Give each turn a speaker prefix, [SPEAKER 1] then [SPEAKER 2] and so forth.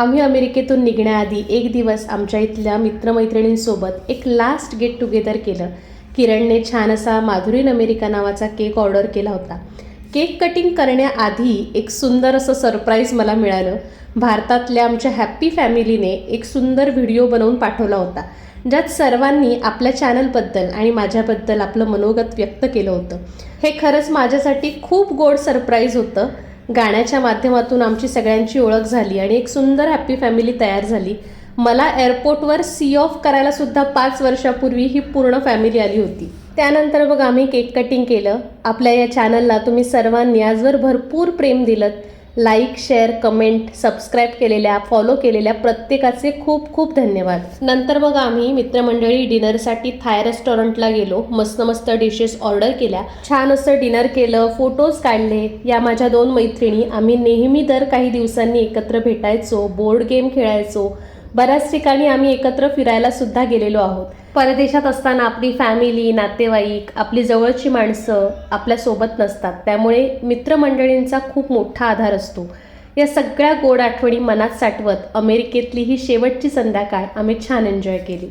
[SPEAKER 1] आम्ही अमेरिकेतून निघण्याआधी एक दिवस आमच्या इथल्या मित्रमैत्रिणींसोबत एक लास्ट गेट टुगेदर केलं. किरणने छान असा माधुरीन अमेरिका नावाचा केक ऑर्डर केला होता. केक कटिंग करण्याआधी एक सुंदर असं सरप्राईज मला मिळालं. भारतातल्या आमच्या हॅप्पी फॅमिलीने एक सुंदर व्हिडिओ बनवून पाठवला होता, ज्यात सर्वांनी आपल्या चॅनलबद्दल आणि माझ्याबद्दल आपलं मनोगत व्यक्त केलं होतं. हे खरंच माझ्यासाठी खूप गोड सरप्राईज होतं. गाण्याच्या माध्यमातून आमची सगळ्यांची ओळख झाली आणि एक सुंदर हॅप्पी फॅमिली तयार झाली. मला एअरपोर्टवर सी ऑफ करायला सुद्धा 5 वर्षापूर्वी ही पूर्ण फॅमिली आली होती. त्यानंतर मग आम्ही केक कटिंग केलं. आपल्या या चॅनलला तुम्ही सर्वांनी आजवर भरपूर प्रेम दिलं. लाईक, शेअर, कमेंट, सबस्क्राईब केलेल्या, फॉलो केलेल्या प्रत्येकाचे खूप खूप धन्यवाद. नंतर मग आम्ही मित्रमंडळी डिनरसाठी थाय रेस्टॉरंटला गेलो. मस्त मस्त डिशेस ऑर्डर केल्या. छान असं डिनर केलं, फोटोज काढले. या माझ्या 2 मैत्रिणी. आम्ही नेहमी दर काही दिवसांनी एकत्र भेटायचो, बोर्ड गेम खेळायचो. बऱ्याच ठिकाणी आम्ही एकत्र फिरायला सुद्धा गेलेलो आहोत. परदेशात असताना आपली फॅमिली, नातेवाईक, आपली जवळची माणसं आपल्यासोबत नसतात. त्यामुळे मित्रमंडळींचा खूप मोठा आधार असतो. या सगळ्या गोड आठवणी मनात साठवत अमेरिकेतली ही शेवटची संध्याकाळ आम्ही छान एन्जॉय केली.